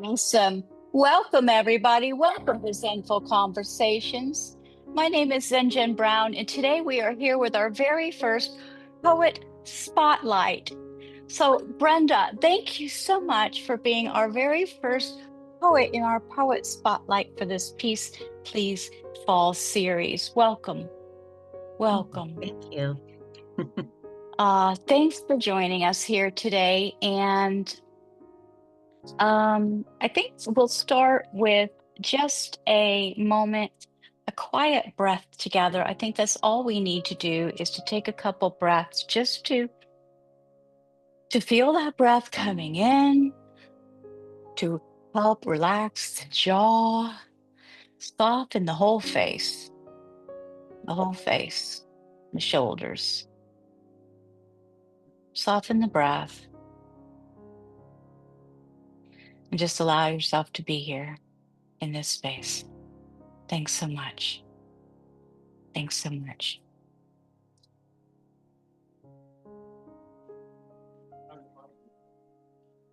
Awesome. Welcome, everybody. Welcome to Zenful Conversations. My name is Zenjen Brown, and today we are here with our very first Poet Spotlight. So, Brenda, thank you so much for being our very first poet in our Poet Spotlight for this Peace, Please Fall series. Welcome. Welcome. Thank you. Thanks for joining us here today. And I think we'll start with just a moment, a quiet breath together. I think that's all we need to do is to take a couple breaths just to feel that breath coming in, to help relax the jaw, soften the whole face, the shoulders. Soften the breath and just allow yourself to be here in this space. Thanks so much. Thanks so much.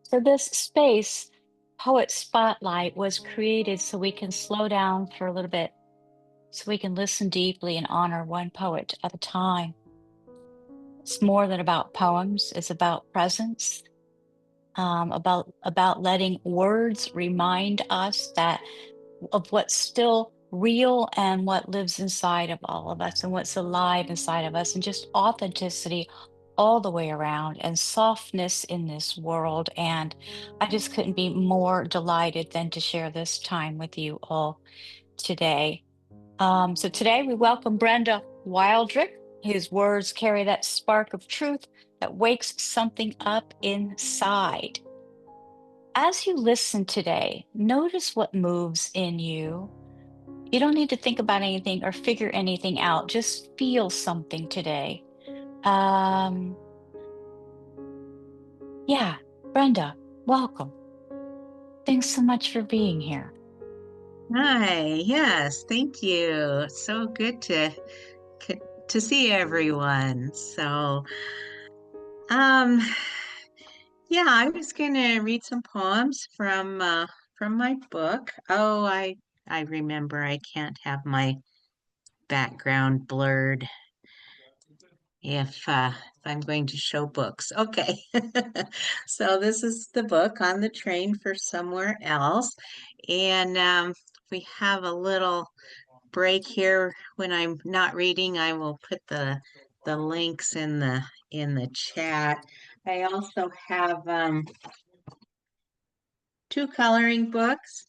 So this space, Poet Spotlight, was created so we can slow down for a little bit, so we can listen deeply and honor one poet at a time. It's more than about poems, it's about presence, about letting words remind us that of what's still real and what lives inside of all of us and what's alive inside of us, and just authenticity all the way around and softness in this world. And I just couldn't be more delighted than to share this time with you all today. So today we welcome Brenda Wildrick, whose words carry that spark of truth that wakes something up inside. As you listen today, notice what moves in you. You don't need to think about anything or figure anything out. Just feel something today. Yeah, Brenda, welcome. Thanks so much for being here. Hi, yes, thank you. So good to see everyone. Um, yeah, I was gonna read some poems from my book. Oh, I remember I can't have my background blurred if I'm going to show books. Okay. So this is the book On the Train for Somewhere Else. And we have a little break here. When I'm not reading, I will put the links in the chat. I also have two coloring books,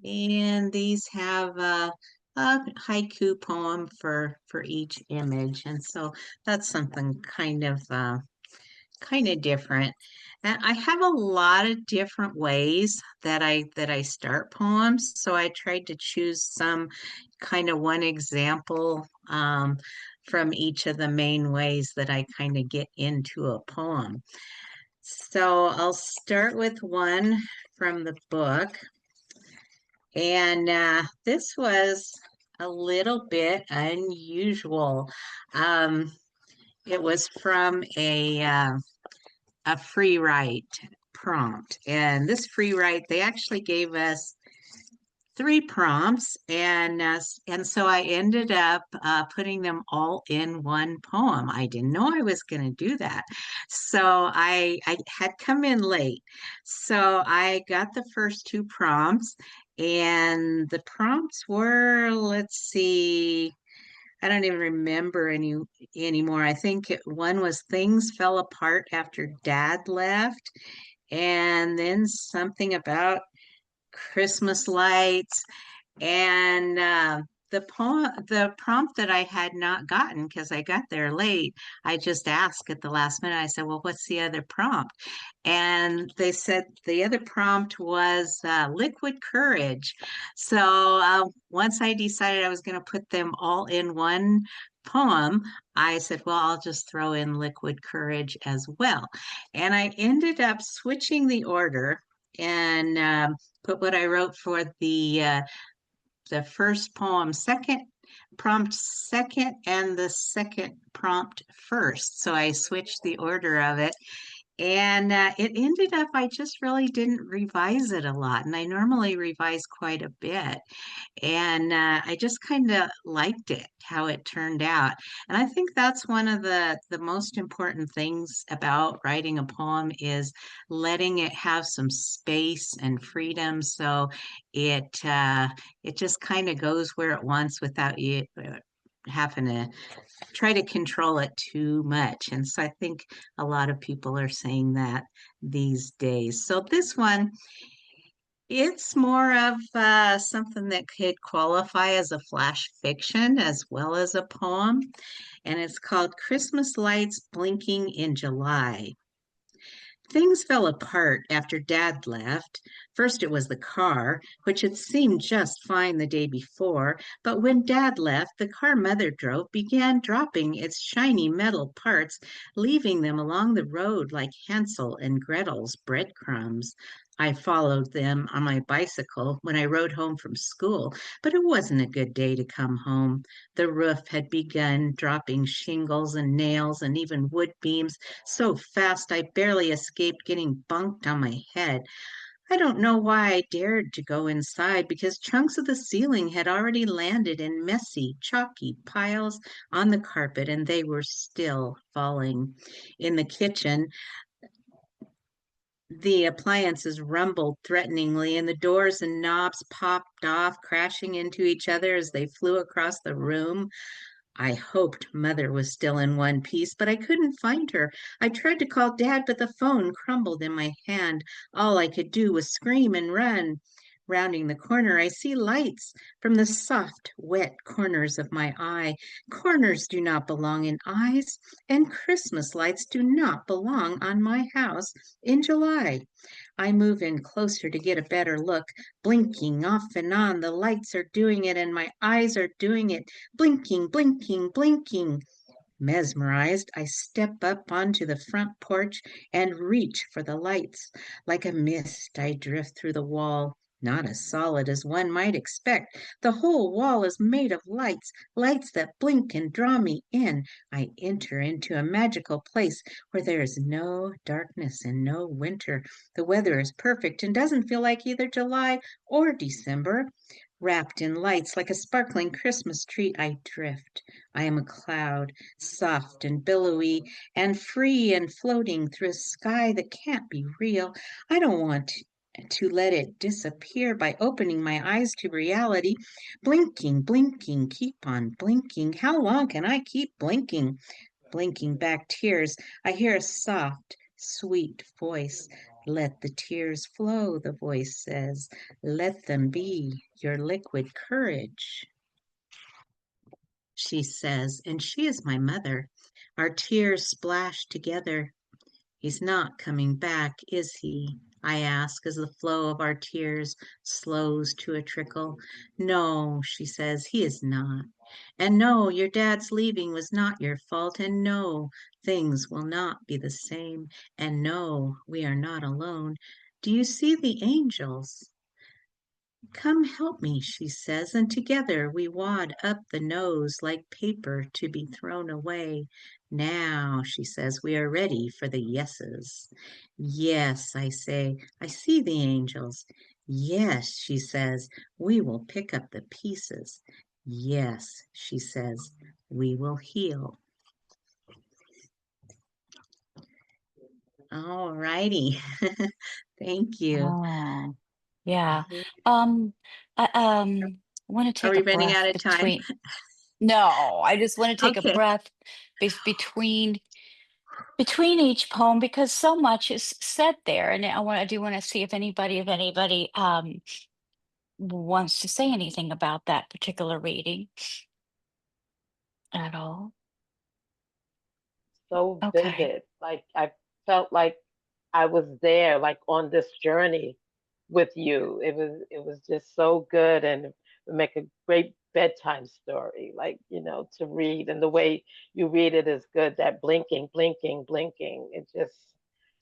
and these have a haiku poem for each image, and so that's something kind of different. And I have a lot of different ways that I start poems. So I tried to choose some kind of one example from each of the main ways that I kind of get into a poem. So I'll start with one from the book. And this was a little bit unusual. Um, it was from a free write prompt. And this free write, they actually gave us three prompts, and so I ended up putting them all in one poem. I didn't know I was going to do that, so I had come in late, so I got the first two prompts, and the prompts were, let's see. I don't even remember any anymore. I think one was things fell apart after dad left, and then something about Christmas lights, and the prompt that I had not gotten because I got there late. I just asked at the last minute. I said, "Well, what's the other prompt?" And they said the other prompt was liquid courage. So once I decided I was going to put them all in one poem, I said, well, I'll just throw in liquid courage as well. And I ended up switching the order and put what I wrote for the first poem second, prompt second, and the second prompt first. So I switched the order of it. And it ended up, I just really didn't revise it a lot. And I normally revise quite a bit. And I just kind of liked it, how it turned out. And I think that's one of the most important things about writing a poem is letting it have some space and freedom. So it just kind of goes where it wants without you having to try to control it too much. And so I think a lot of people are saying that these days. So this one, it's more of something that could qualify as a flash fiction as well as a poem. And it's called Christmas Lights Blinking in July. Things fell apart after Dad left. First, it was the car, which had seemed just fine the day before, but when Dad left, the car Mother drove began dropping its shiny metal parts, leaving them along the road like Hansel and Gretel's breadcrumbs. I followed them on my bicycle when I rode home from school, but it wasn't a good day to come home. The roof had begun dropping shingles and nails and even wood beams so fast I barely escaped getting bunked on my head. I don't know why I dared to go inside because chunks of the ceiling had already landed in messy, chalky piles on the carpet and they were still falling. In the kitchen, the appliances rumbled threateningly, and the doors and knobs popped off, crashing into each other as they flew across the room. I hoped Mother was still in one piece, but I couldn't find her. I tried to call Dad, but the phone crumbled in my hand. All I could do was scream and run. Rounding the corner, I see lights from the soft, wet corners of my eye. Corners do not belong in eyes, and Christmas lights do not belong on my house in July. I move in closer to get a better look. Blinking off and on, the lights are doing it, and my eyes are doing it. Blinking, blinking, blinking. Mesmerized, I step up onto the front porch and reach for the lights. Like a mist, I drift through the wall. Not as solid as one might expect. The whole wall is made of lights, lights that blink and draw me in. I enter into a magical place where there is no darkness and no winter. The weather is perfect and doesn't feel like either July or December. Wrapped in lights like a sparkling Christmas tree, I drift. I am a cloud, soft and billowy and free and floating through a sky that can't be real. I don't want to let it disappear by opening my eyes to reality. Blinking, blinking, keep on blinking. How long can I keep blinking? Blinking back tears, I hear a soft, sweet voice. Let the tears flow, the voice says. Let them be your liquid courage, she says, and she is my mother. Our tears splash together. He's not coming back, is he? I ask as the flow of our tears slows to a trickle. No, she says, he is not. And no, your dad's leaving was not your fault. And no, things will not be the same. And no, we are not alone. Do you see the angels? Come help me, she says, and together we wad up the nose like paper to be thrown away. Now, she says, we are ready for the yeses. Yes, I say, I see the angels. Yes, she says, we will pick up the pieces. Yes, she says, we will heal. All righty. Thank you. Oh, yeah. Um, I want to Are take we a running breath out of time? between. No, I just want to take a Okay. breath between each poem because so much is said there, and I do want to see if anybody wants to say anything about that particular reading at all. So Okay. vivid. Like I felt like I was there, like on this journey with you. It was just so good and it would make a great bedtime story, like, to read. And the way you read it is good. That blinking, blinking, blinking. It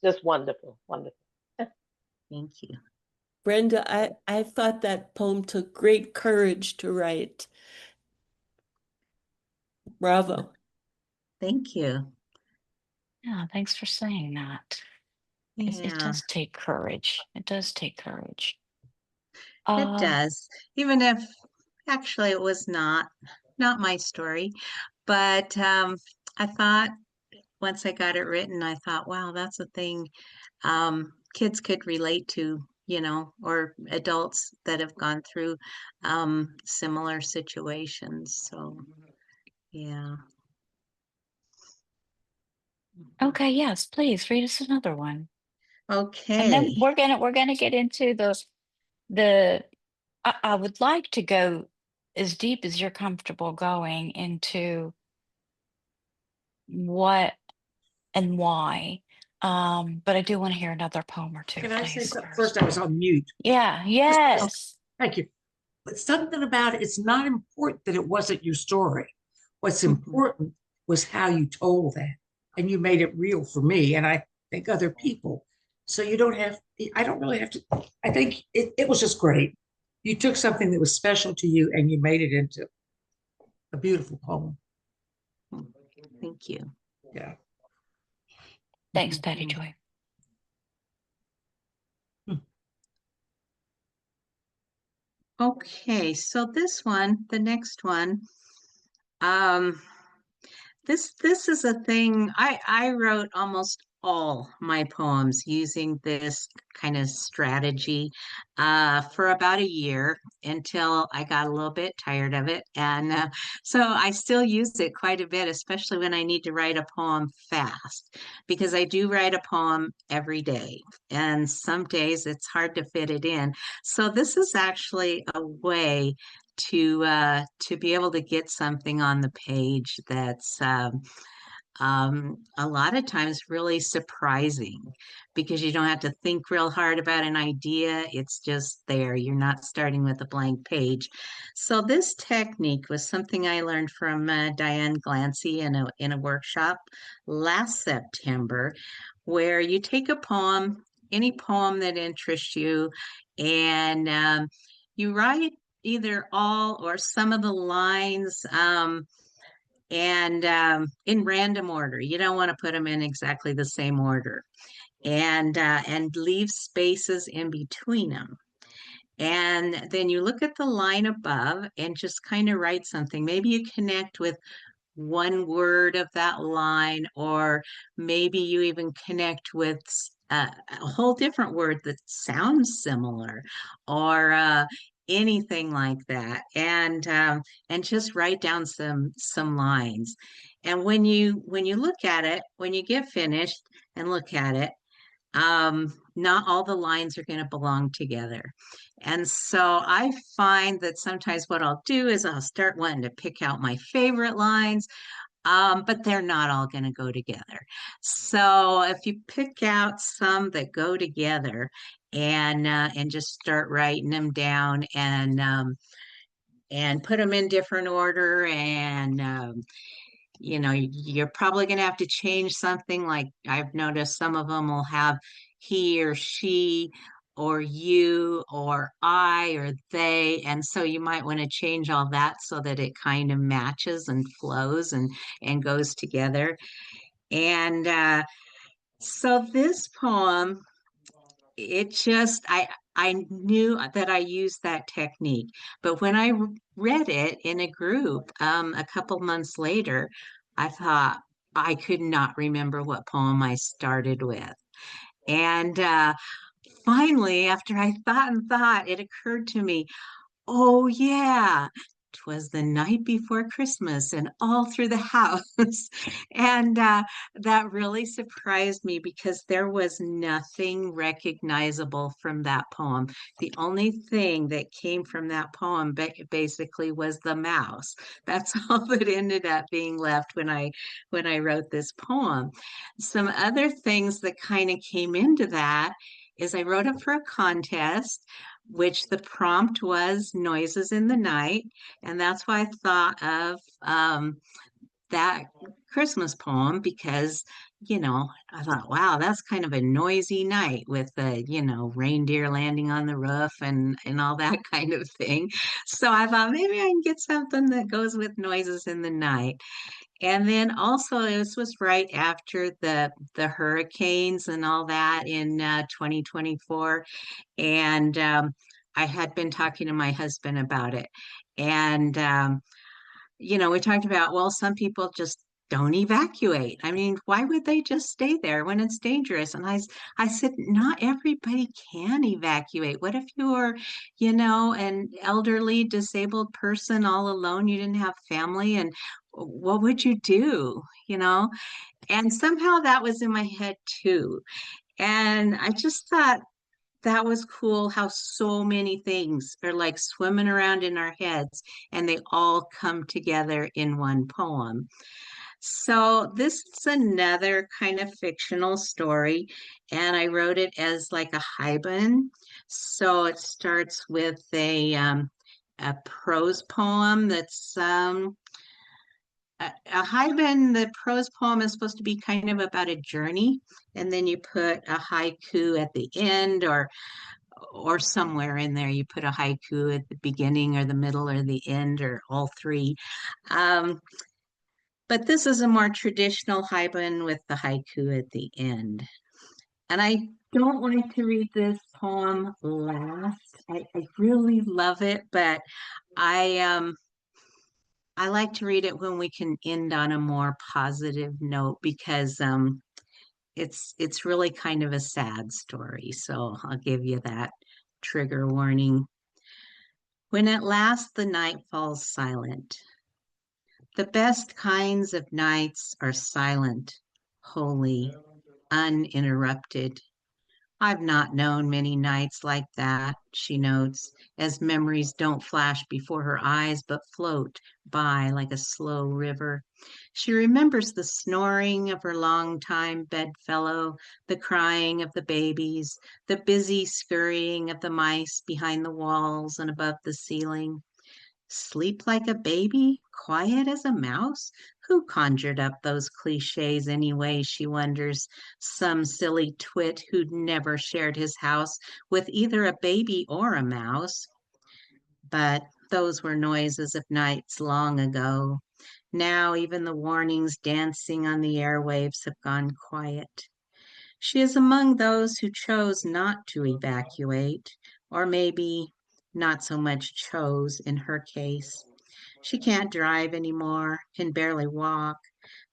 just wonderful, wonderful. Thank you. Brenda, I thought that poem took great courage to write. Bravo. Thank you. Yeah, thanks for saying that. It Yeah, does take courage. It does take courage. it Um, does. Even if actually it was not my story, but I thought once I got it written, I thought, wow, that's a thing kids could relate to, or adults that have gone through similar situations. So, yeah. okay, yes, please read us another one. And then Okay. we're gonna get into the I would like to go as deep as you're comfortable going into what and why. But I do want to hear another poem or two, Can I say please, something? First, first. I was on mute. Yeah, Oh, yes. thank you. But something about it, it's not important that it wasn't your story. What's important was how you told that. And you made it real for me, and I think other people. So you don't have, I don't really have to, I think it was just great. You took something that was special to you and you made it into a beautiful poem. Thank you. Yeah. Thanks, Patty Joy. Okay, so this one, the next one, um, this is a thing I wrote almost all my poems using this kind of strategy for about a year until I got a little bit tired of it. And so I still use it quite a bit, especially when I need to write a poem fast, because I do write a poem every day. And some days it's hard to fit it in. So this is actually a way to be able to get something on the page that's a lot of times really surprising because you don't have to think real hard about an idea. It's just there. You're not starting with a blank page. So this technique was something I learned from Diane Glancy in a workshop last September, where you take a poem, any poem that interests you, and you write either all or some of the lines and in random order. You don't want to put them in exactly the same order, and leave spaces in between them. And then you look at the line above and just kind of write something. Maybe you connect with one word of that line, or maybe you even connect with a whole different word that sounds similar, or anything like that, and just write down some lines. And when you look at it, when you get finished and look at it, not all the lines are going to belong together. And so I find that sometimes what I'll do is I'll start wanting to pick out my favorite lines, but they're not all going to go together. So if you pick out some that go together and just start writing them down and put them in different order, and you're probably going to have to change something. Like I've noticed some of them will have he or she or you or I or they. And so you might want to change all that so that it kind of matches and flows and goes together. And so this poem, it just, I knew that I used that technique, but when I read it in a group a couple months later, I thought I could not remember what poem I started with. And finally, after I thought and thought, it occurred to me, oh, yeah. 'Twas the night before Christmas and all through the house. And that really surprised me because there was nothing recognizable from that poem. The only thing that came from that poem basically was the mouse. That's all that ended up being left when I wrote this poem. Some other things that kind of came into that is I wrote it for a contest, which the prompt was noises in the night. And that's why I thought of that Christmas poem because, I thought, wow, that's kind of a noisy night with the, reindeer landing on the roof and all that kind of thing. So I thought maybe I can get something that goes with noises in the night. And then also this was right after the hurricanes and all that in 2024. And I had been talking to my husband about it. And we talked about, well, some people just don't evacuate. I mean, why would they just stay there when it's dangerous? And I said, not everybody can evacuate. What if you're, an elderly, disabled person all alone? You didn't have family, and what would you do? And somehow that was in my head too. And I just thought, that was cool how so many things are like swimming around in our heads and they all come together in one poem. So this is another kind of fictional story, and I wrote it as like a hybrid. So it starts with a prose poem that's a haiban. The prose poem is supposed to be kind of about a journey, and then you put a haiku at the end, or somewhere in there. You put a haiku at the beginning or the middle or the end or all three. Um, but this is a more traditional haiban with the haiku at the end. And I don't like to read this poem last. I really love it, but I like to read it when we can end on a more positive note, because it's really kind of a sad story. So I'll give you that trigger warning. When at last the night falls silent, the best kinds of nights are silent, holy, uninterrupted. I've not known many nights like that, she notes, as memories don't flash before her eyes but float by like a slow river. She remembers the snoring of her longtime bedfellow, the crying of the babies, the busy scurrying of the mice behind the walls and above the ceiling. Sleep like a baby, quiet as a mouse? Who conjured up those cliches anyway, she wonders. Some silly twit who'd never shared his house with either a baby or a mouse. But those were noises of nights long ago. Now even the warnings dancing on the airwaves have gone quiet. She is among those who chose not to evacuate, or maybe not so much chose in her case. She can't drive anymore, can barely walk,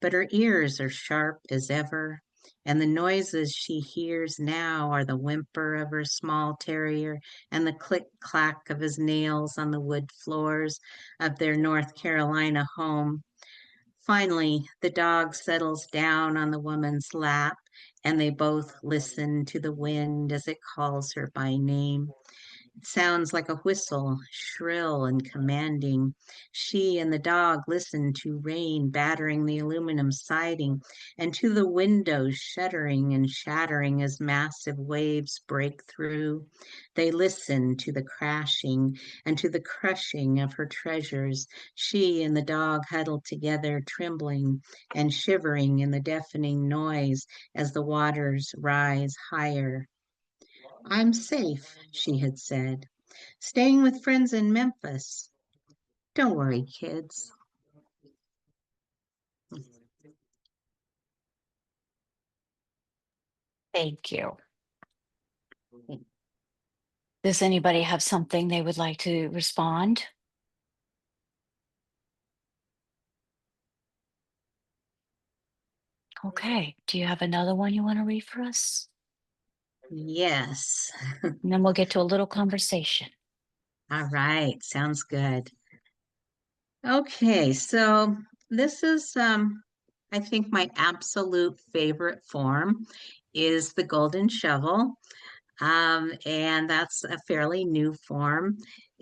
but her ears are sharp as ever, and the noises she hears now are the whimper of her small terrier and the click-clack of his nails on the wood floors of their North Carolina home. Finally, the dog settles down on the woman's lap, and they both listen to the wind as it calls her by name. It sounds like a whistle, shrill and commanding. She and the dog listen to rain battering the aluminum siding and to the windows shuddering and shattering as massive waves break through. They listen to the crashing and to the crushing of her treasures. She and the dog huddled together, trembling and shivering in the deafening noise as the waters rise higher. I'm safe, she had said, staying with friends in Memphis. Don't worry, kids. Thank you. Does anybody have something they would like to respond? Okay. Do you have another one you want to read for us? Yes. And then we'll get to a little conversation. All right. Sounds good. Okay. So this is, I think my absolute favorite form is the golden shovel. And that's a fairly new form.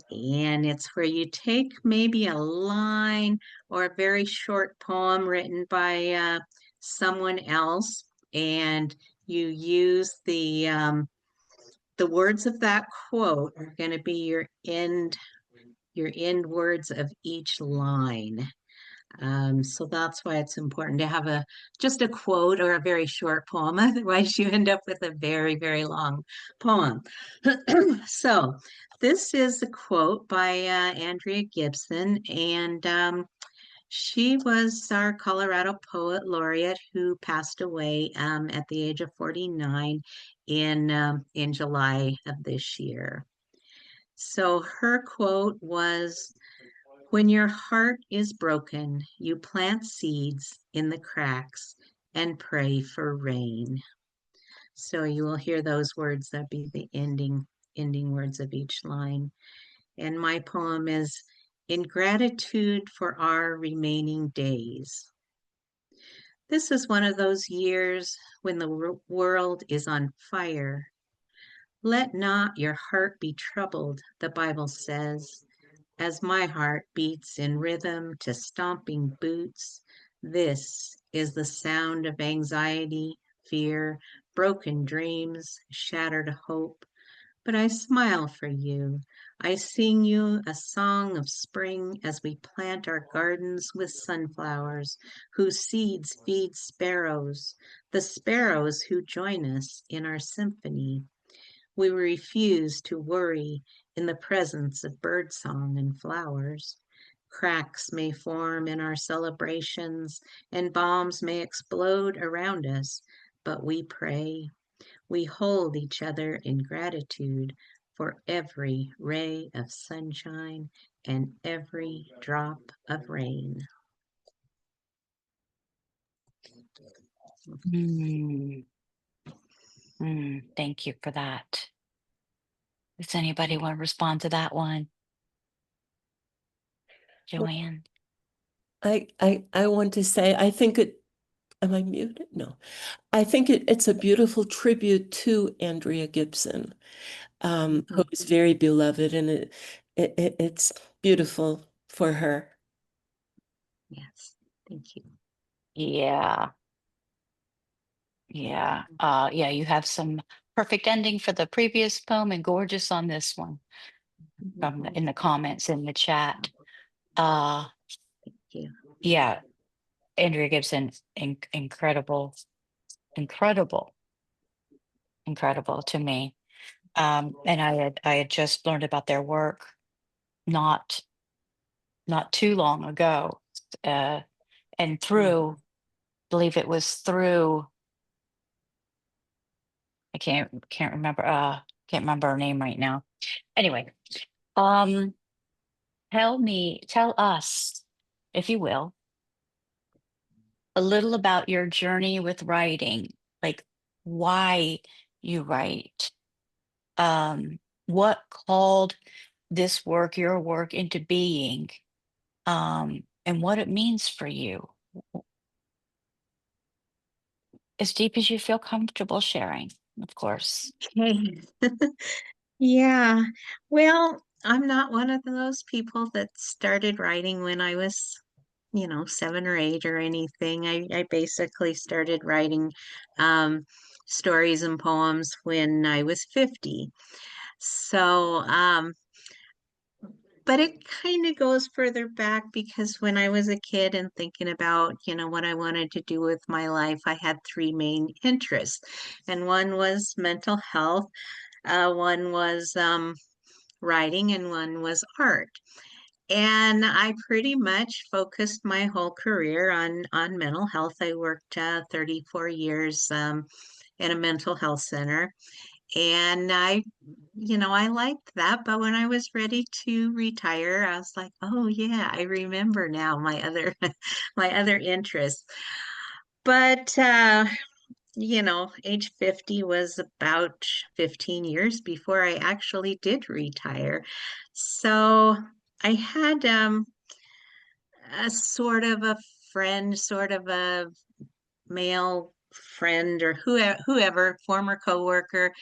And it's where you take maybe a line or a very short poem written by someone else, and you use the words of that quote are going to be your end words of each line. So that's why it's important to have just a quote or a very short poem. Otherwise, you end up with a very, very long poem. So this is a quote by Andrea Gibson, and She was our Colorado Poet Laureate who passed away at the age of 49 in July of this year. So her quote was, "When your heart is broken, you plant seeds in the cracks and pray for rain." So you will hear those words, that be the ending words of each line. And my poem is, "In Gratitude for Our Remaining Days." This is one of those years when the world is on fire. Let not your heart be troubled, the Bible says, as my heart beats in rhythm to stomping boots. This is the sound of anxiety, fear, broken dreams, shattered hope. But I smile for you. I sing you a song of spring as we plant our gardens with sunflowers, whose seeds feed sparrows, the sparrows who join us in our symphony. We refuse to worry in the presence of birdsong and flowers. Cracks may form in our celebrations, and bombs may explode around us, but we pray. We hold each other in gratitude for every ray of sunshine and every drop of rain. Mm, thank you for that. Does anybody want to respond to that one? Joanne? I want to say, I think am I muted? No. I think it's a beautiful tribute to Andrea Gibson, who is very beloved, and it's beautiful for her. Yes, thank you. Yeah. Yeah. Yeah, you have some perfect ending for the previous poem and gorgeous on this one from in the comments in the chat. Thank you. Yeah, Andrea Gibson, incredible, incredible, incredible to me. And I had just learned about their work not too long ago. And through, believe it was through, I can't remember can't remember her name right now. Anyway, um tell us, if you will, a little about your journey with writing, like why you write, um, what called this work, your work, into being, and what it means for you, as deep as you feel comfortable sharing, of course. Okay. Yeah. Well, I'm not one of those people that started writing when I was, 7 or 8 or anything. I basically started writing um, stories and poems when I was 50. So, but it kind of goes further back because when I was a kid and thinking about, what I wanted to do with my life, I had three main interests. And one was mental health, one was writing, and one was art. And I pretty much focused my whole career on mental health. I worked 34 years in a mental health center, and I liked that. But when I was ready to retire, I was like, oh yeah, I remember now my other my other interests. But age 50 was about 15 years before I actually did retire. So I had a sort of a friend, sort of a male friend or whoever, former coworker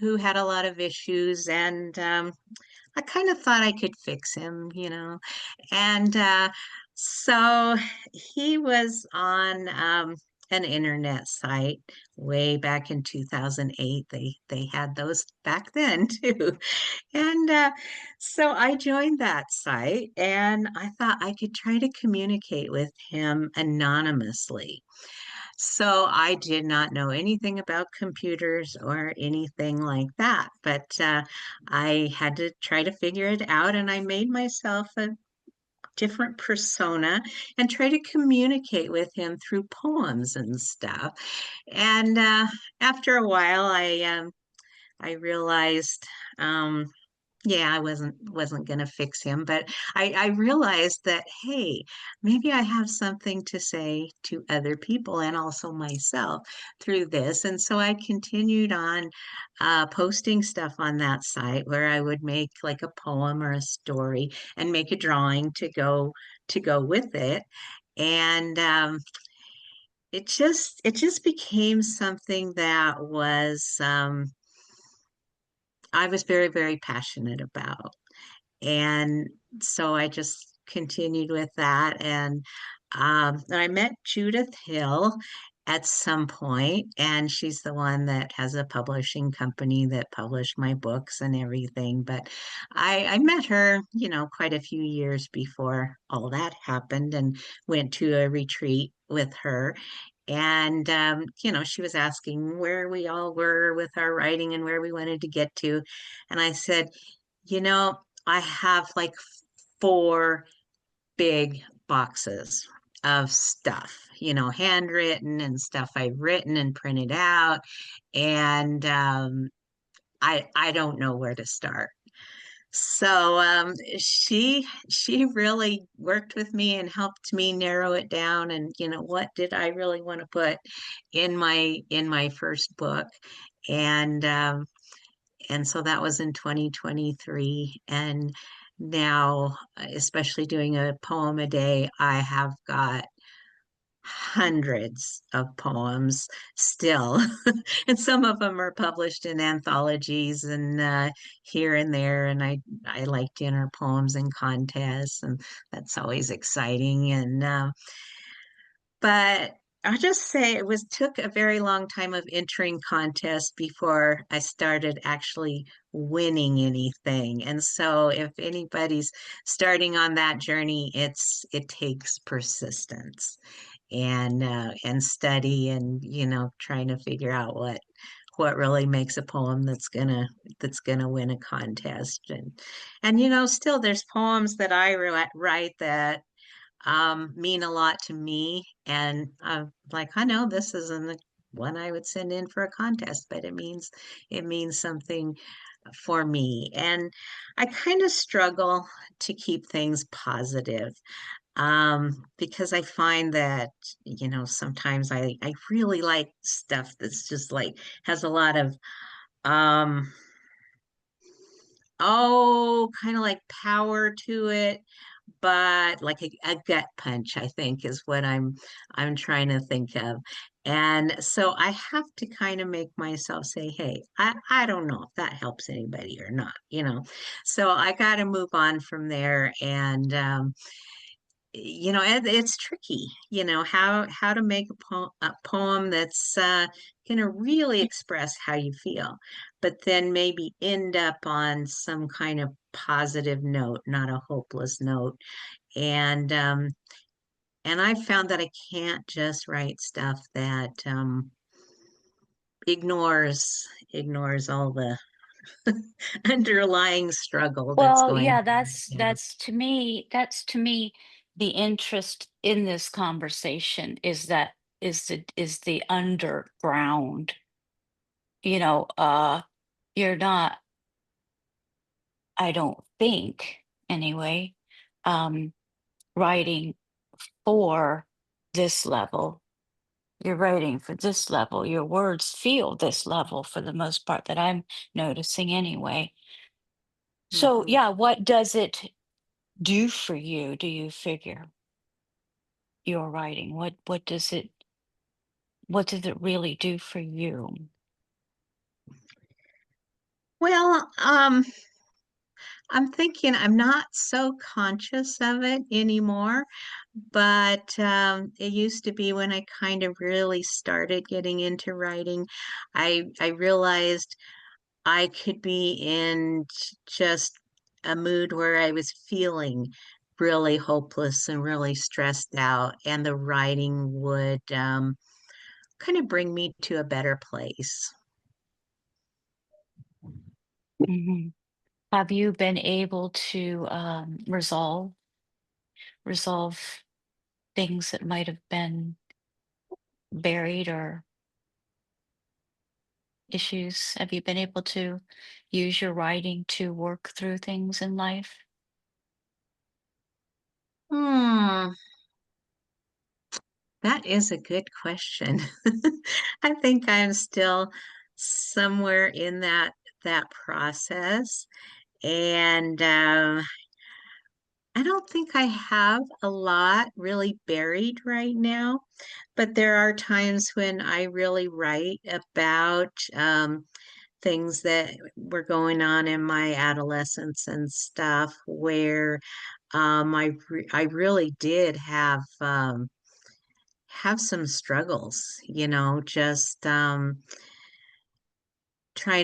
who had a lot of issues, and I kind of thought I could fix him. And so he was on an internet site way back in 2008. They had those back then too. And so I joined that site, and I thought I could try to communicate with him anonymously. So I did not know anything about computers or anything like that, but I had to try to figure it out, and I made myself different persona and try to communicate with him through poems and stuff. And after a while, I realized, yeah, I wasn't gonna fix him, but I realized that, hey, maybe I have something to say to other people and also myself through this. And so I continued on posting stuff on that site where I would make like a poem or a story and make a drawing to go with it. And it just became something that was I was very, very passionate about. And so I just continued with that. And I met Judyth Hill at some point, and she's the one that has a publishing company that published my books and everything. But I met her, quite a few years before all that happened and went to a retreat with her. And, she was asking where we all were with our writing and where we wanted to get to. And I said, you know, I have like four big boxes of stuff, handwritten and stuff I've written and printed out. And I don't know where to start. So she really worked with me and helped me narrow it down. And what did I really want to put in my first book? And so that was in 2023. And now, especially doing a poem a day, I have got hundreds of poems still. And some of them are published in anthologies and here and there. And I like to enter poems in contests, and that's always exciting. And but I'll just say it took a very long time of entering contests before I started actually winning anything. And so if anybody's starting on that journey, it takes persistence and study and trying to figure out what really makes a poem that's gonna win a contest. And still there's poems that I write that mean a lot to me. And like, I know this isn't the one I would send in for a contest, but it means something for me. And I kind of struggle to keep things positive because I find that, sometimes I really like stuff that's just like has a lot of um kind of like power to it, but like a gut punch, I think is what I'm trying to think of. And so I have to kind of make myself say, hey, I don't know if that helps anybody or not. So I got to move on from there. And it's tricky, how to make a poem that's going to really express how you feel, but then maybe end up on some kind of positive note, not a hopeless note. And I've found that I can't just write stuff that ignores all the underlying struggle that's Well, going yeah, on. that's to me the interest in this conversation is the underground. You know, you're not, I don't think anyway, um, writing for this level. You're writing for this level. Your words feel this level for the most part that I'm noticing anyway. So, Mhm. yeah, what does it do for you, do you figure, your writing? What does it really do for you? Well, I'm thinking I'm not so conscious of it anymore, but it used to be when I kind of really started getting into writing. I realized I could be in just a mood where I was feeling really hopeless and really stressed out, and the writing would kind of bring me to a better place. Mhm. Have you been able to resolve resolve things that might have been buried or issues? Have you been able to use your writing to work through things in life? Hmm, that is a good question. I think I'm still somewhere in that process, and I don't think I have a lot really buried right now, but there are times when I really write about things that were going on in my adolescence and stuff where I really did have some struggles, just trying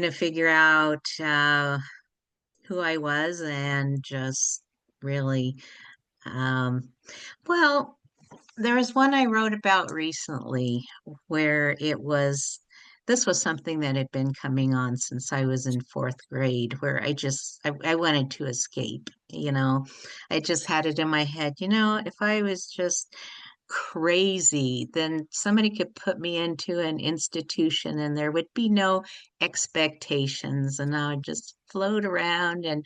to figure out who I was and just really um, well, there was one I wrote about recently where this was something that had been coming on since I was in fourth grade, where I wanted to escape. I just had it in my head, if I was just crazy, then somebody could put me into an institution and there would be no expectations and I would just float around and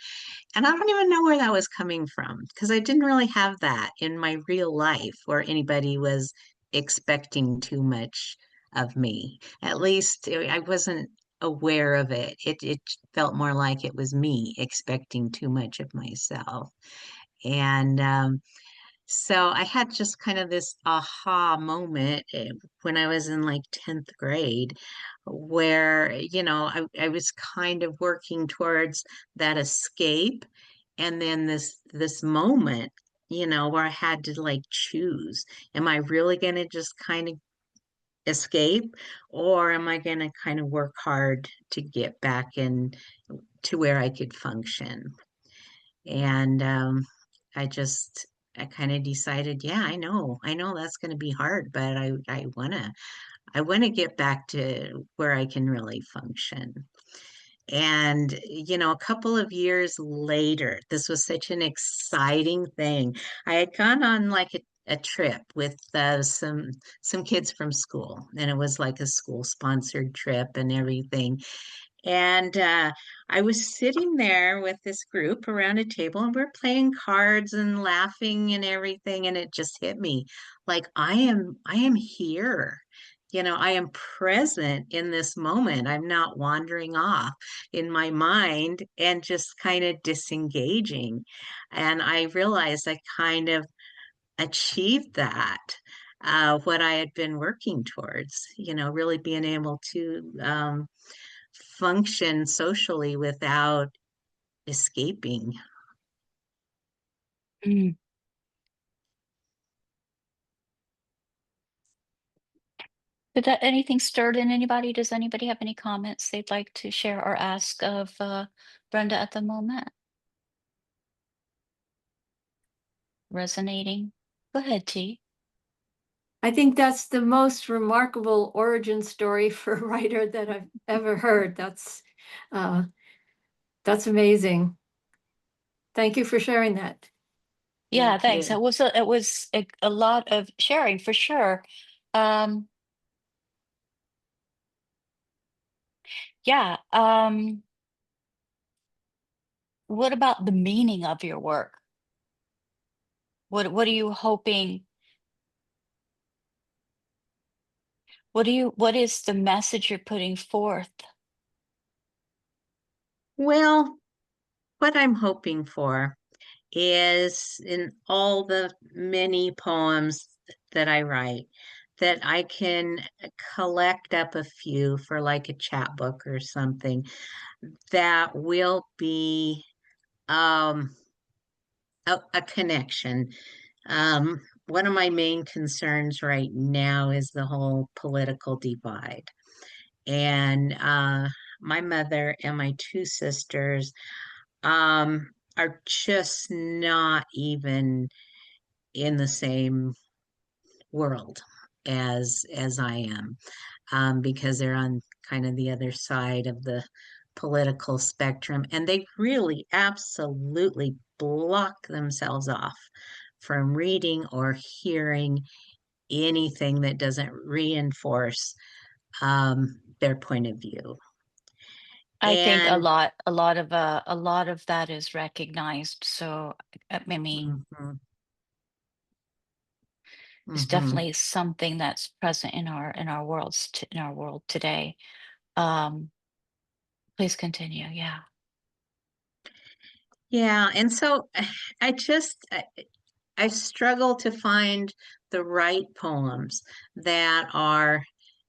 I don't even know where that was coming from because I didn't really have that in my real life where anybody was expecting too much of me. At least I wasn't aware of it. It felt more like it was me expecting too much of myself. And so I had just kind of this aha moment when I was in like 10th grade where, I was kind of working towards that escape and then this moment, where I had to like choose, am I really going to just kind of escape or am I going to kind of work hard to get back in to where I could function? And I kind of decided, yeah, I know that's going to be hard, but I want to get back to where I can really function. And, a couple of years later, this was such an exciting thing. I had gone on like a trip with some kids from school, and it was like a school sponsored trip and everything. And I was sitting there with this group around a table, and we're playing cards and laughing and everything. And it just hit me like I am here. I am present in this moment. I'm not wandering off in my mind and just kind of disengaging. And I realized I kind of achieved that. What I had been working towards, really being able to function socially without escaping. Mm. Did that anything stirred in anybody? Does anybody have any comments they'd like to share or ask of Brenda at the moment? Resonating? Go ahead, T. I think that's the most remarkable origin story for a writer that I've ever heard. That's amazing. Thank you for sharing that. Yeah, Thank thanks. you. It was a lot of sharing for sure. Um, yeah. What about the meaning of your work? What are you hoping? What is the message you're putting forth? Well, what I'm hoping for is in all the many poems that I write, that I can collect up a few for like a chapbook or something that will be um, a connection. One of my main concerns right now is the whole political divide. And my mother and my two sisters are just not even in the same world as I am, because they're on kind of the other side of the political spectrum, and they really absolutely block themselves off from reading or hearing anything that doesn't reinforce their point of view. I think And a lot of that is recognized. So I mean, mhm, it's mhm. definitely something that's present in our in our world today. Um, please continue. Yeah. Yeah, and so I struggle to find the right poems that are,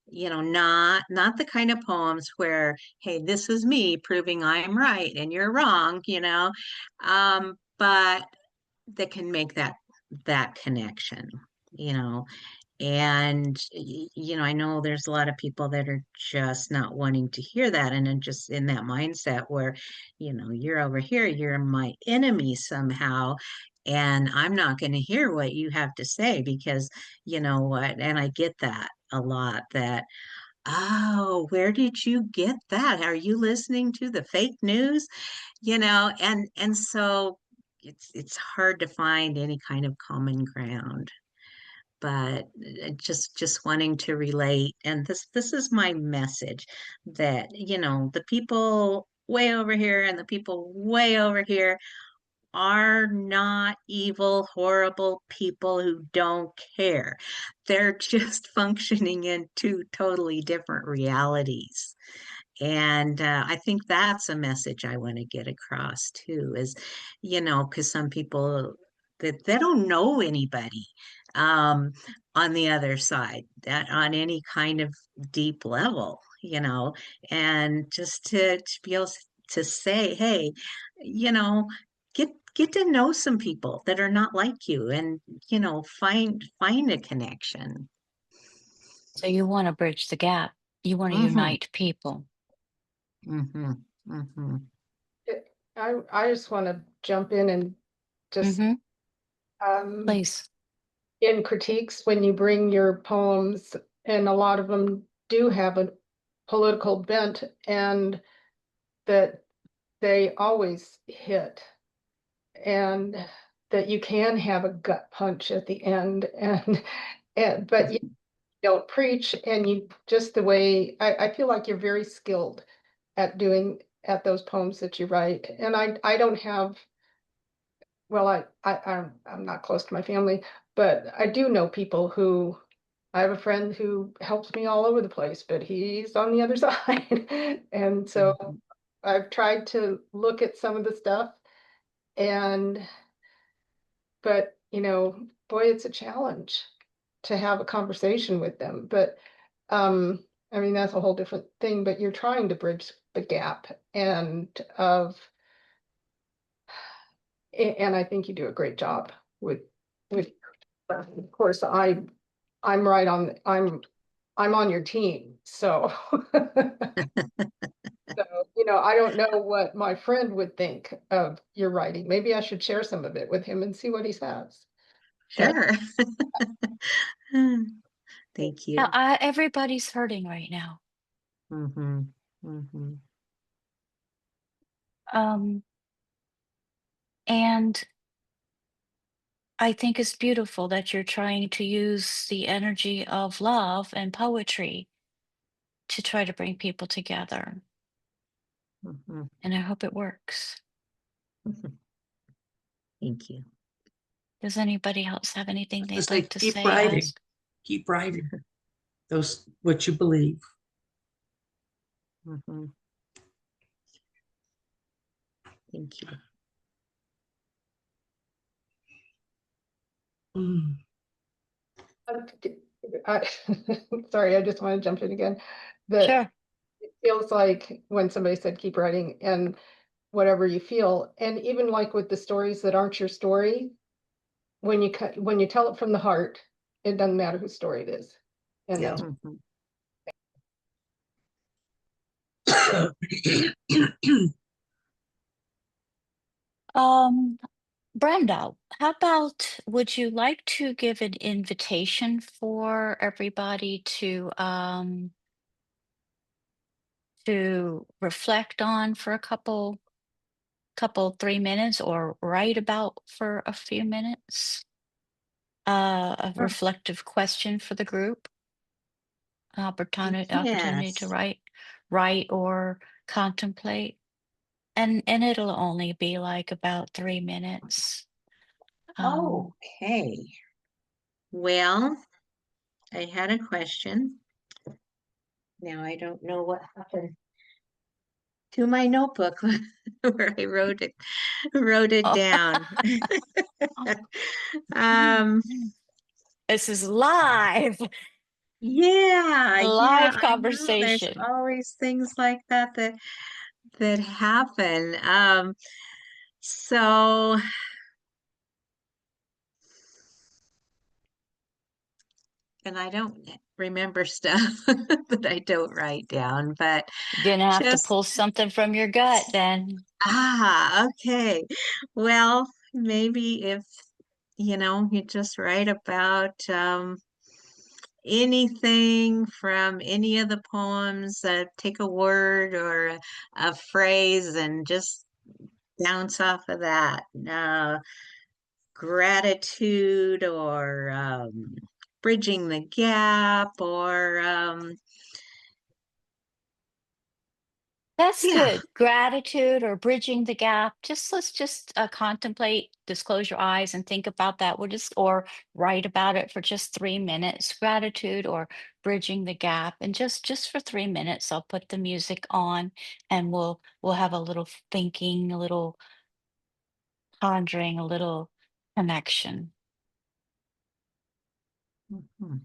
not the kind of poems where, hey, this is me proving I'm right and you're wrong, but that can make that connection, you know. And I know there's a lot of people that are just not wanting to hear that, and then just in that mindset where, you're over here, you're my enemy somehow, and I'm not going to hear what you have to say because you know what, and I get that a lot, that, oh, where did you get that? Are you listening to the fake news? And so it's hard to find any kind of common ground, but just wanting to relate. And this is my message, that the people way over here and the people way over here are not evil, horrible people who don't care. They're just functioning in two totally different realities. And I think that's a message I want to get across too, is, because some people, that they don't know anybody um, on the other side, that on any kind of deep level, and just to be able to say, hey, you know, get to know some people that are not like you, and find a connection. So you want to bridge the gap. You want to Mm-hmm. unite people. Mm-hmm. Mm-hmm. I just want to jump in and just Mm-hmm. um, Please. in critiques when you bring your poems, and a lot of them do have a political bent, and that they always hit, and that you can have a gut punch at the end, and but you don't preach, and you just the way I feel like you're very skilled at those poems that you write, and I don't have, well, I'm not close to my family, but I do know people who, I have a friend who helps me all over the place, but he's on the other side. And so Mhm. I've tried to look at some of the stuff, and but boy, it's a challenge to have a conversation with them. But I mean, that's a whole different thing, but you're trying to bridge the gap, and of and I think you do a great job with of course I'm right on I'm on your team. So so I don't know what my friend would think of your writing. Maybe I should share some of it with him and see what he says. But Sure. Thank Now, you. everybody's hurting right now. Mm-hmm. Mm-hmm. Um, and I think it's beautiful that you're trying to use the energy of love and poetry to try to bring people together. Mm-hmm. And I hope it works. Thank you. Does anybody else have anything Just they'd say, like to keep say, writing, ask? keep writing those, what you believe. Mm-hmm. Thank you. Mm. I, sorry, I just want to jump in again. That Sure. it feels like when somebody said keep writing, and whatever you feel, and even like with the stories that aren't your story, when you tell it from the heart, it doesn't matter whose story it is. And Yeah. that's Mm-hmm. Um, Brenda, how about would you like to give an invitation for everybody to reflect on for a couple 3 minutes or write about for a few minutes? A Sure. reflective question for the group, opportunity to Yes. write or contemplate. And it'll only be like about 3 minutes. Okay. Well, I had a question. Now I don't know what happened to my notebook where I wrote it Oh, down. Um, this is live, yeah, live I know there's conversation. always things like that happen. So and I don't remember stuff that I don't write down, but Gonna have to just pull something from your gut then. okay. Well, maybe if you just write about anything from any of the poems, take a word or a phrase and just bounce off of that. Gratitude or bridging the gap or That's yeah. good. Gratitude or bridging the gap. Let's just contemplate, just close your eyes and think about that. Or write about it for just 3 minutes. Gratitude or bridging the gap. And just for 3 minutes, I'll put the music on and we'll have a little thinking, a little pondering, a little connection. Mhm.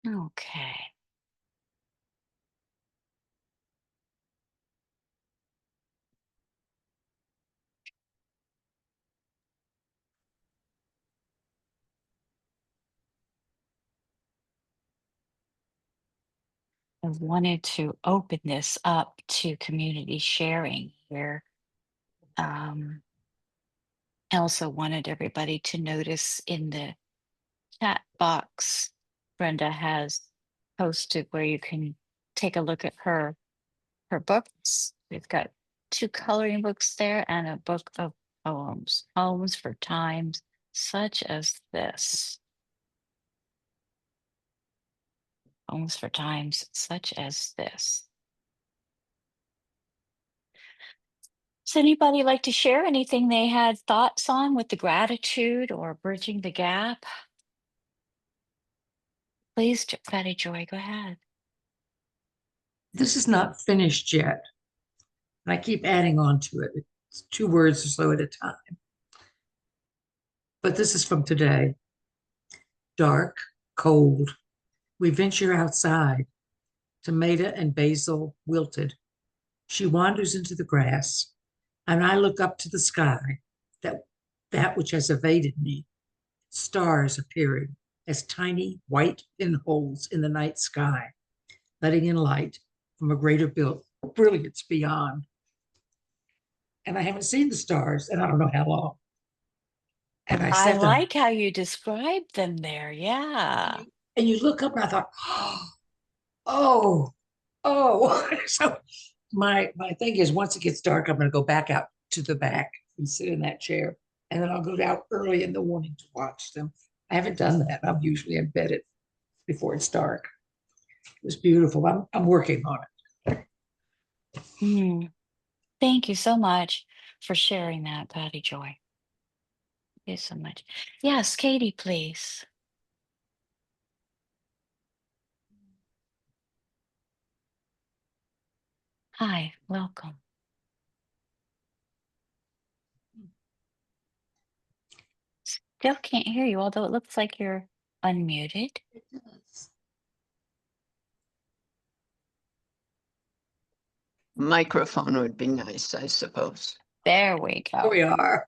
Okay. I wanted to open this up to community sharing here. I also wanted everybody to notice in the chat box, Brenda has posted where you can take a look at her books. We've got 2 coloring books there and a book of poems, poems for times such as this. Poems for times such as this. Does anybody like to share anything they had thoughts on with the gratitude or bridging the gap? Please, Patty Joy, go ahead. This is not finished yet. And I keep adding on to it. It's 2 words or so at a time. But this is from today. Dark, cold. We venture outside. Tomato and basil wilted. She wanders into the grass, and I look up to the sky, that which has evaded me. Stars appearing as tiny white pinholes in the night sky, letting in light from a greater brilliance beyond. And I haven't seen the stars, and I don't know how long. And I I sat there, like how you described them there. Yeah. and you look up, and I thought, oh. So my thing is, once it gets dark, I'm going to go back out to the back and sit in that chair, and then I'll go out early in the morning to watch them. I haven't done that. I'm usually in bed before it's dark. It was beautiful. I'm working on it. Mm. Thank you so much for sharing that, Patty Joy. Thank you so much. Yes, Katie, please. Hi, welcome. Still can't hear you, although it looks like you're unmuted. Microphone would be nice, I suppose. There we Here go. we are.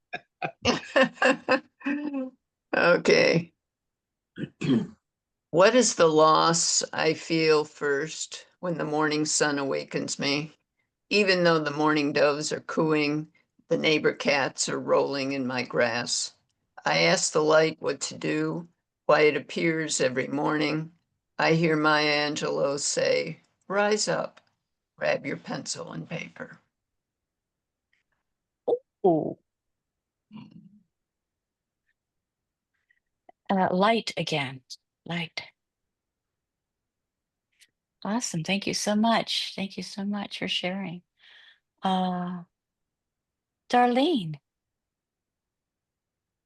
Okay. What is the loss I feel first when the morning sun awakens me? Even though the morning doves are cooing, the neighbor cats are rolling in my grass. I ask the light what to do, why it appears every morning. I hear Maya Angelou say, "Rise up, grab your pencil and paper." Ooh. Light again. Light. Awesome. Thank you so much. Thank you so much for sharing. Darlene.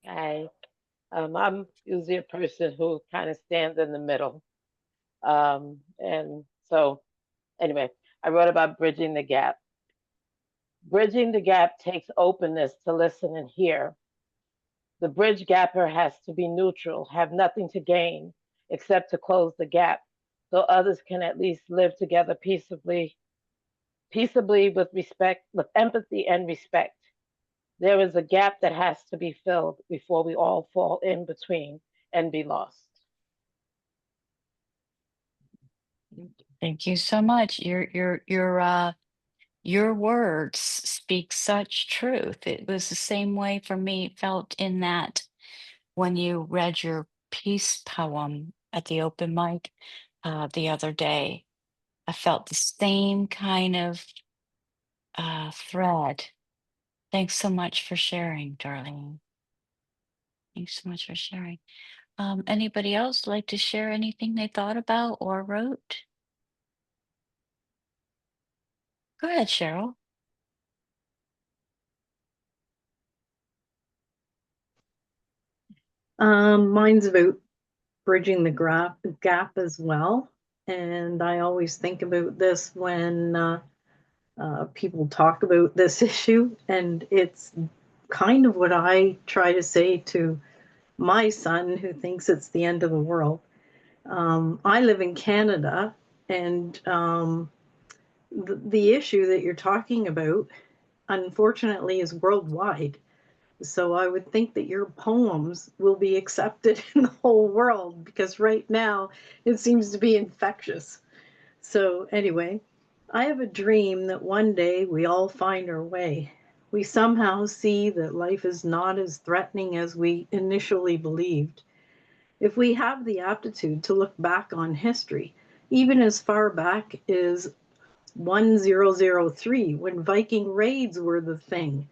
Hi. I'm usually a person who kind of stands in the middle. And so, anyway, I wrote about bridging the gap. Bridging the gap takes openness to listen and hear. The bridge gapper has to be neutral, have nothing to gain except to close the gap so others can at least live together peaceably with respect, with empathy and respect. There is a gap that has to be filled before we all fall in between and be lost. Thank you so much. Your words speak such truth. It was the same way for me, it felt in that when you read your peace poem at the open mic the other day. I felt the same kind of thread. Thanks so much for sharing, darling. Thanks so much for sharing. Anybody else like to share anything they thought about or wrote? Go ahead, Cheryl. Mine's about bridging the gap as well. And I always think about this when people talk about this issue. And it's kind of what I try to say to my son who thinks it's the end of the world. I live in Canada, and the issue that you're talking about, unfortunately, is worldwide. So I would think that your poems will be accepted in the whole world, because right now it seems to be infectious. So anyway, I have a dream that one day we all find our way. We somehow see that life is not as threatening as we initially believed. If we have the aptitude to look back on history, even as far back as 1003, when Viking raids were the thing,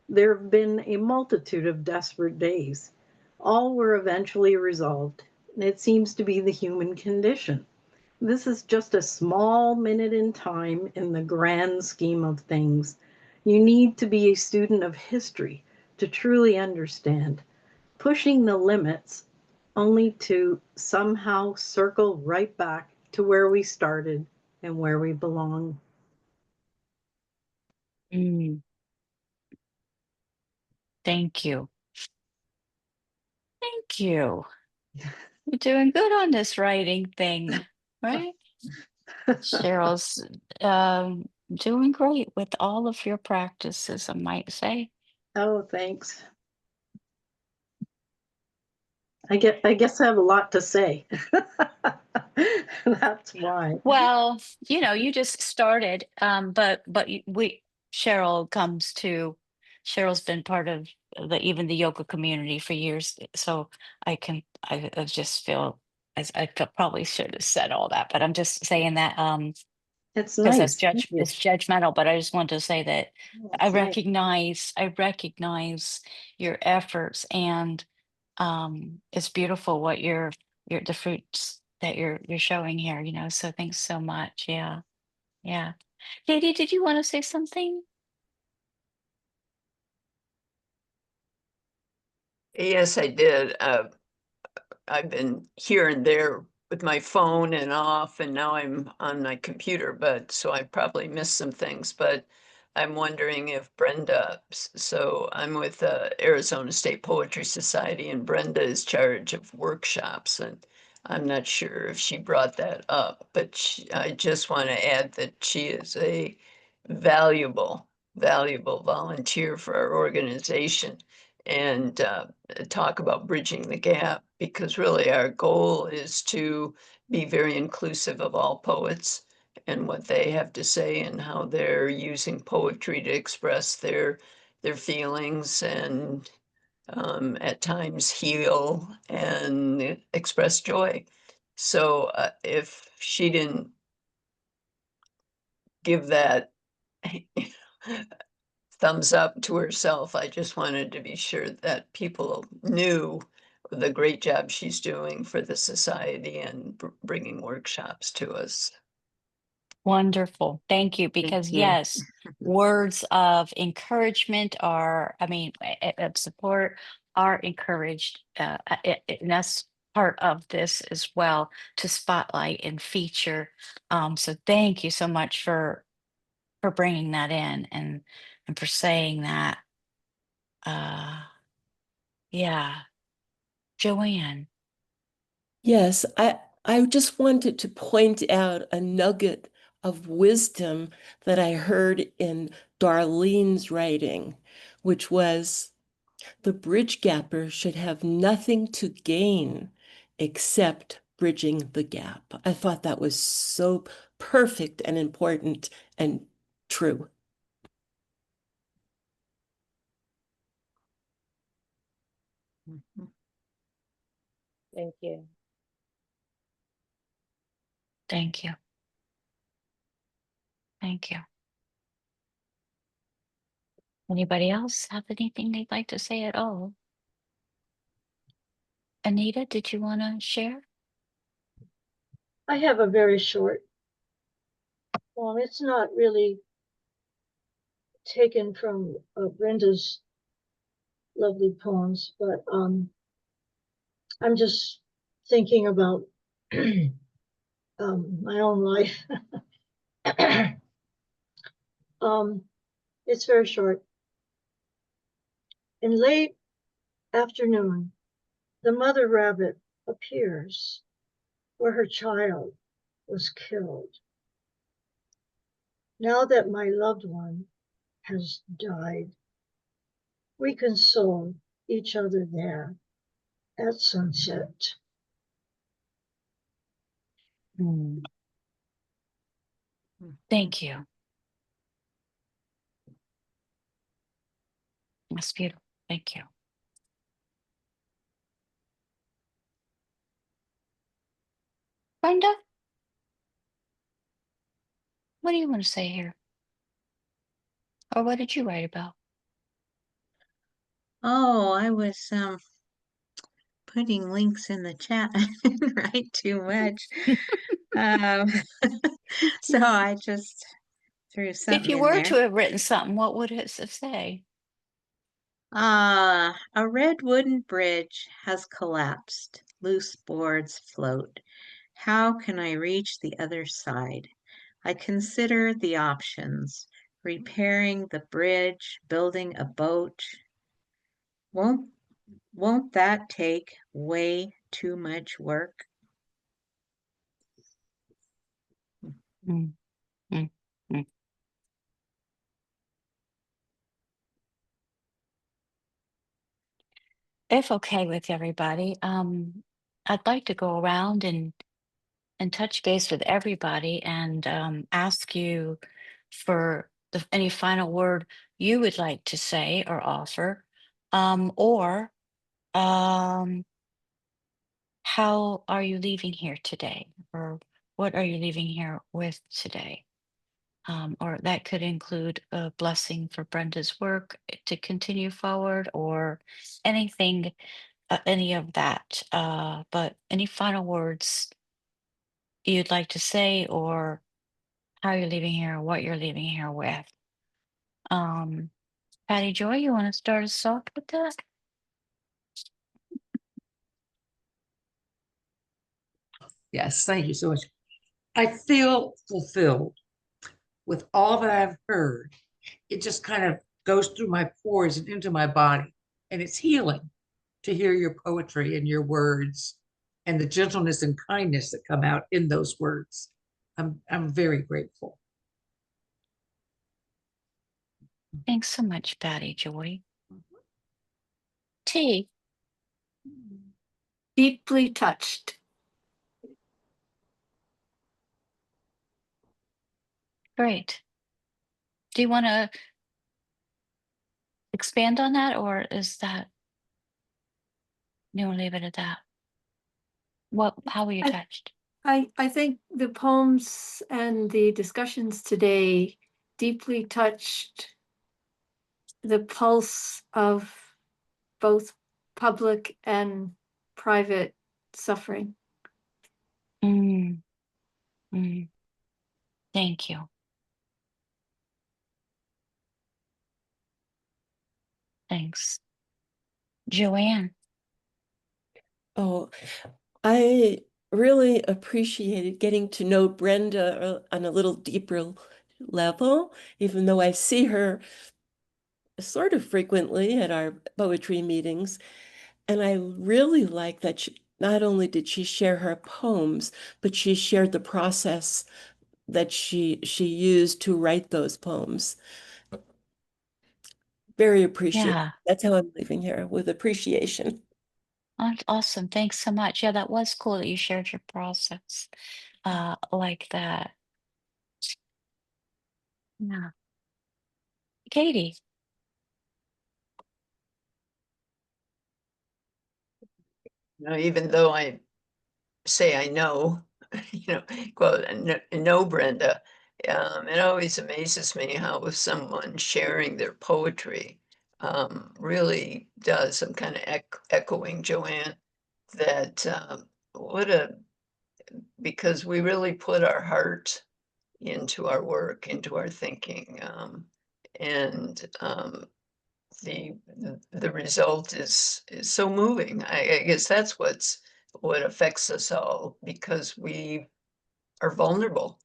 there have been a multitude of desperate days. All were eventually resolved. It seems to be the human condition. This is just a small minute in time in the grand scheme of things. You need to be a student of history to truly understand. Pushing the limits only to somehow circle right back to where we started and where we belong. Mm, thank you. Thank you. You're doing good on this writing thing, right? Cheryl's doing great with all of your practices, I might say. Oh, thanks. I guess I have a lot to say. That's why. Well, you just started, but Cheryl's been part of even the yoga community for years, so I just feel as probably should have said all that, but I'm just saying that It's because that's nice. Thank you. it's judgmental, but I just want to say that Oh, I it's nice. recognize your efforts, and it's beautiful what the fruits that you're showing here, so thanks so much. Yeah. Yeah. Katie, did you want to say something? Yes, I did. I've been here and there with my phone and off, and now I'm on my computer, but so I probably missed some things. But I'm wondering if Brenda, so I'm with Arizona State Poetry Society, and Brenda is charge of workshops, and I'm not sure if she brought that up, but I just want to add that she is a valuable, valuable volunteer for our organization. And talk about bridging the gap, because really our goal is to be very inclusive of all poets and what they have to say and how they're using poetry to express their feelings and at times heal and express joy. So if she didn't give that thumbs up to herself. I just wanted to be sure that people knew the great job she's doing for the society and bringing workshops to us. Wonderful. Thank you. Because you. yes, words of encouragement of support are encouraged. And that's part of this as well, to spotlight and feature. So thank you so much for bringing that in, and for saying that. Uh, yeah, Joanne. Yes, I just wanted to point out a nugget of wisdom that I heard in Darlene's writing, which was the bridge gapper should have nothing to gain except bridging the gap. I thought that was so perfect and important and true. Thank you. Thank you. Thank you. Anybody else have anything they'd like to say at all? Anita, did you want to share? I have a very short poem. It's not really taken from Brenda's lovely poems, but I'm just thinking about my own life. It's very short. In late afternoon, the mother rabbit appears, where her child was killed. Now that my loved one has died, we console each other there at sunset. Mm. Thank you. That's beautiful. Thank you. Brenda, what do you want to say here? Or what did you write about? Oh, I was putting links in the chat. I didn't write too much. Um, so I just threw If something you in were there. to have written something, what would it say? A red wooden bridge has collapsed. Loose boards float. How can I reach the other side? I consider the options. Repairing the bridge, building a boat. Won't that take way too much work? Mm, mm, mm. If okay with everybody, I'd like to go around and touch base with everybody and ask you for any final word you would like to say or offer, or um, how are you leaving here today, or what are you leaving here with today? Or that could include a blessing for Brenda's work to continue forward, or anything, any of that. But any final words you'd like to say, or how you're leaving here, what you're leaving here with. Um, Patty Joy, you want to start us off with that? Yes, thank you so much. I feel fulfilled with all that I've heard. It just kind of goes through my pores and into my body. And it's healing to hear your poetry and your words and the gentleness and kindness that come out in those words. I'm very grateful. Thanks so much, Patty Joy. T. Deeply touched. Great. Do you want to expand on that, or is that you want to leave it at that? How were you touched? I think the poems and the discussions today deeply touched the pulse of both public and private suffering. Mm, mm. Thank you. Thanks. Joanne. Oh, I really appreciated getting to know Brenda on a little deeper level, even though I see her sort of frequently at our poetry meetings. And I really like that not only did she share her poems, but she shared the process that she used to write those poems. Very appreciated. Yeah. That's how I'm leaving here, with appreciation. Awesome. Thanks so much. Yeah, that was cool that you shared your process like that. Yeah. Katie. Even though I say I know, quote, know Brenda, it always amazes me how someone sharing their poetry really does. I'm kind of echoing Joanne that because we really put our heart into our work, into our thinking, and the result is so moving. I guess that's what affects us all, because we are vulnerable.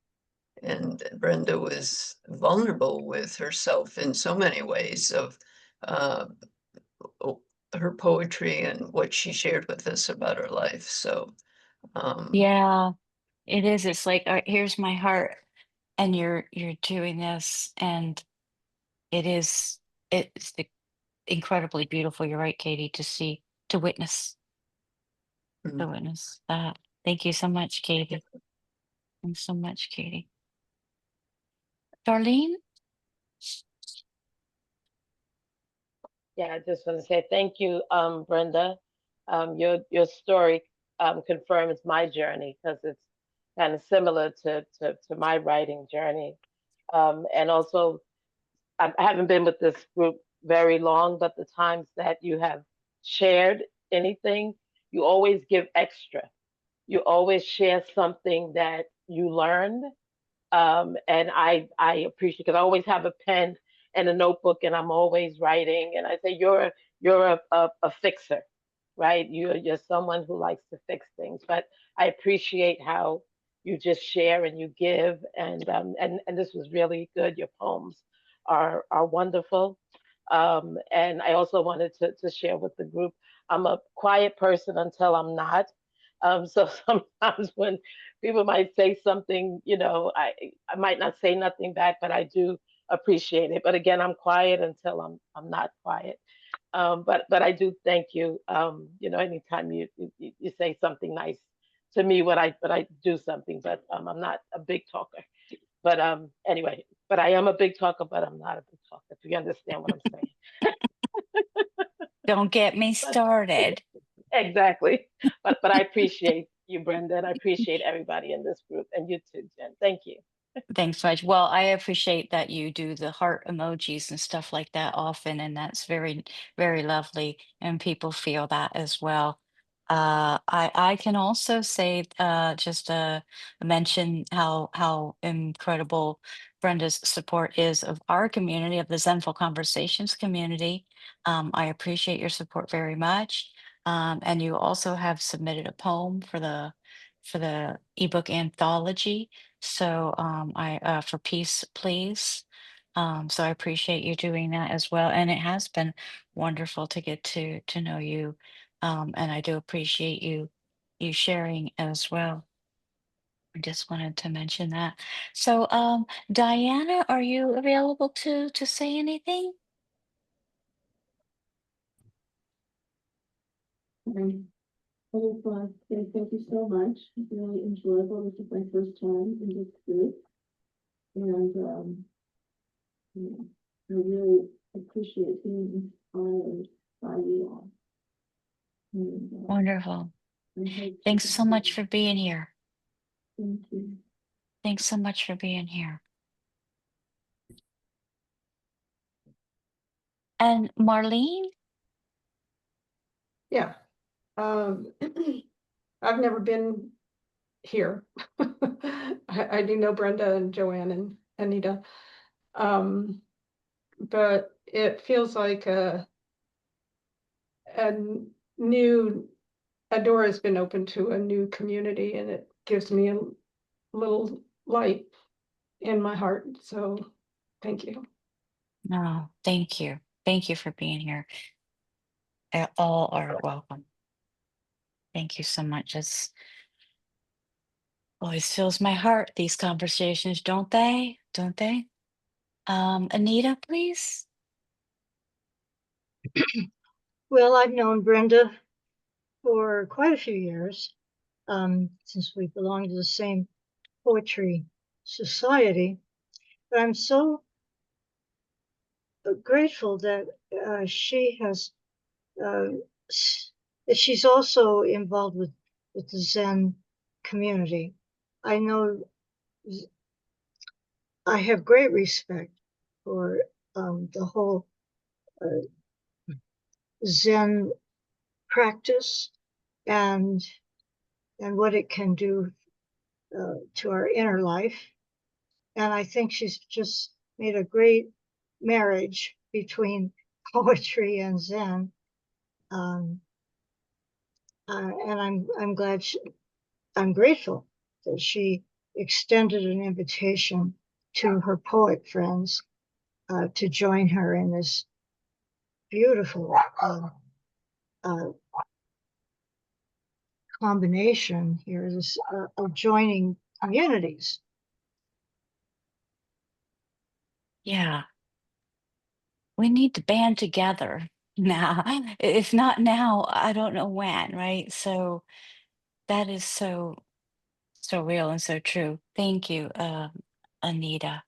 And Brenda was vulnerable with herself in so many ways of uh, her poetry and what she shared with us about her life. So Yeah, it is. It's like, here's my heart, and you're doing this, and it is it's incredibly beautiful. You're right, Katie, to see, to witness, Mm. to witness that. Thank you so much, Katie. Thanks so much, Katie. Darlene? Yeah, I just want to say thank you, Brenda. Your story confirms my journey because it's kind of similar to my writing journey. And also, I haven't been with this group very long, but the times that you have shared anything, you always give extra. You always share something that you learned, and I appreciate, because I always have a pen and a notebook, and I'm always writing. And I say you're a fixer, right? You're someone who likes to fix things. But I appreciate how you just share and you give, and this was really good. Your poems are wonderful. And I also wanted to share with the group. I'm a quiet person until I'm not. So sometimes when people might say something, I might not say nothing back, but I do appreciate it. But again, I'm quiet until I'm not quiet. But I do thank you. Anytime you say something nice to me, when I do something, but I'm not a big talker. But anyway, but I am a big talker, but I'm not a big talker. If you understand what I'm saying. Don't get me But started. exactly. But I appreciate you, Brenda, and I appreciate everybody in this group, and you too, Jen. Thank you. Thanks so much. Well, I appreciate that you do the heart emojis and stuff like that often, and that's very, very lovely, and people feel that as well. I can also say, just mention how incredible Brenda's support is of our community, of the Zenful Conversations community. I appreciate your support very much. And you also have submitted a poem for the ebook anthology. So I for peace, please. So I appreciate you doing that as well. And it has been wonderful to get to know you. And I do appreciate you sharing as well. I just wanted to mention that. So Diana, are you available to say anything? I just want to say thank you so much. It's really enjoyable. This is my first time in this group. And I really appreciate being inspired by you all. And Wonderful. I hope to Thanks so much continue. for being here. Thank you. Thanks so much for being here. And Marlene? Yeah. I've never been here. I do know Brenda and Joanne and Anita. But it feels like a new door has been opened to a new community, and it gives me a little light in my heart. So thank you. No, thank you. Thank you for being here. All are welcome. Thank you so much. It's always fills my heart, these conversations, don't they? Don't they? Anita, please. Well, I've known Brenda for quite a few years, since we belong to the same poetry society. But I'm so grateful that she has that she's also involved with the Zen community. I know I have great respect for the whole Zen practice and what it can do to our inner life. And I think she's just made a great marriage between poetry and Zen. And I'm glad I'm grateful that she extended an invitation to her poet friends to join her in this beautiful combination here, this of joining communities. Yeah, we need to band together now. If not now, I don't know when, right? So that is so real and so true. Thank you, Anita,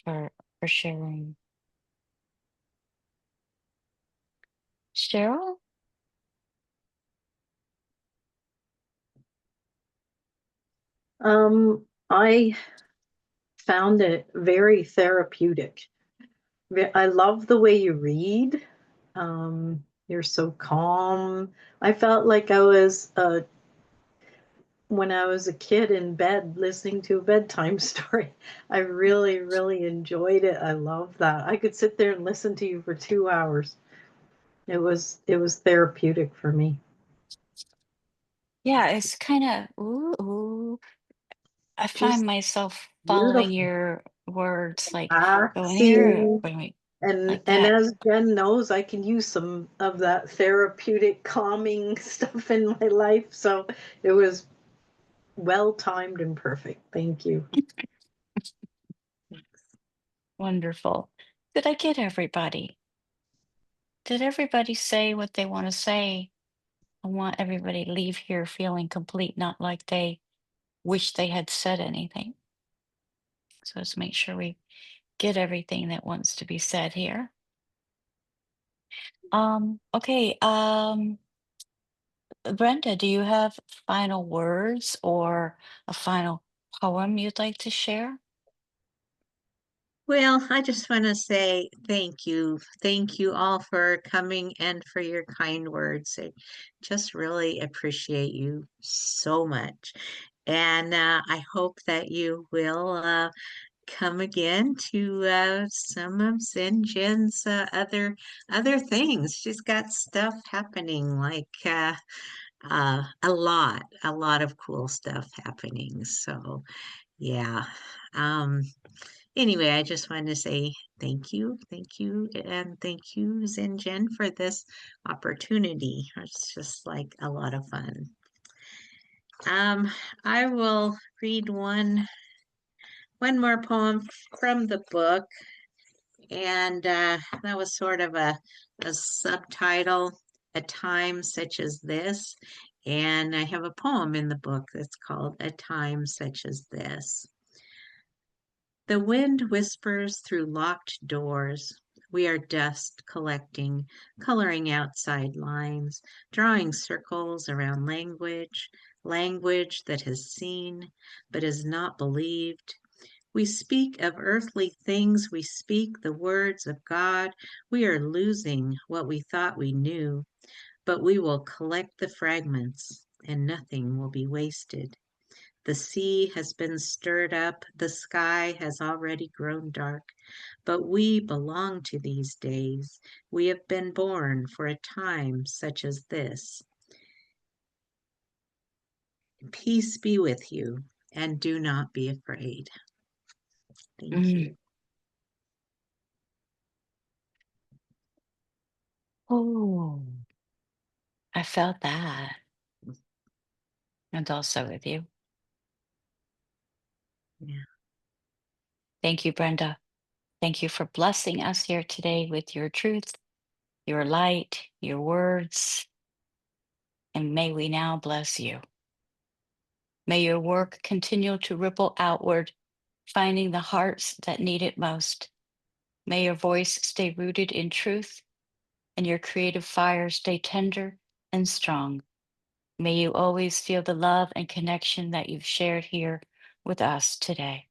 for sharing. Cheryl? I found it very therapeutic. I love the way you read. You're so calm. I felt like I was when I was a kid in bed listening to a bedtime story. I really, really enjoyed it. I love that. I could sit there and listen to you for 2 hours. It was therapeutic for me. Yeah, it's kind of ooh. I find Just myself following beautiful. your words, like going here, Relaxing. going And like that. as Jen knows, I can use some of that therapeutic calming stuff in my life. So it was well timed and perfect. Thank you. Wonderful. Did I get everybody? Did everybody say what they want to say? I want everybody to leave here feeling complete, not like they wish they had said anything. So let's make sure we get everything that wants to be said here. Okay, Brenda, do you have final words or a final poem you'd like to share? Well, I just want to say thank you. Thank you all for coming and for your kind words. I just really appreciate you so much. And I hope that you will come again to some of Zen Jen's other things. She's got stuff happening, like a lot of cool stuff happening. So yeah. Um, Anyway, I just wanted to say thank you, and thank you, Zen Jen, for this opportunity. It's just like a lot of fun. I will read one more poem from the book, and that was sort of a subtitle, A Time Such as This. And I have a poem in the book that's called A Time Such as This. The wind whispers through locked doors. We are dust collecting, coloring outside lines, drawing circles around language that has seen but is not believed. We speak of earthly things, we speak the words of God. We are losing what we thought we knew, but we will collect the fragments and nothing will be wasted. The sea has been stirred up, the sky has already grown dark, but we belong to these days. We have been born for a time such as this. Peace be with you, and do not be afraid. Thank you. Oh, I felt that. And also with you. Yeah. Thank you, Brenda. Thank you for blessing us here today with your truth, your light, your words, and may we now bless you. May your work continue to ripple outward, finding the hearts that need it most. May your voice stay rooted in truth and your creative fire stay tender and strong. May you always feel the love and connection that you've shared here with us today.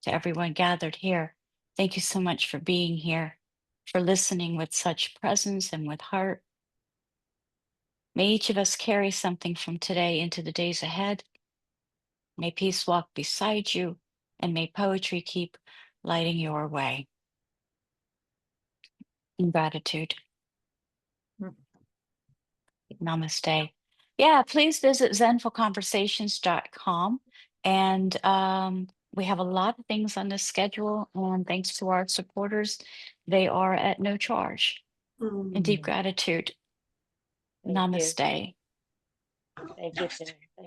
To everyone gathered here, thank you so much for being here, for listening with such presence and with heart. May each of us carry something from today into the days ahead. May peace walk beside you, and may poetry keep lighting your way. In gratitude. Namaste. Yeah, please visit zenfulconversations.com. And we have a lot of things on the schedule. And thanks to our supporters, they are at no charge. In deep gratitude. Thank you. Namaste. Thank you, Tim. Thank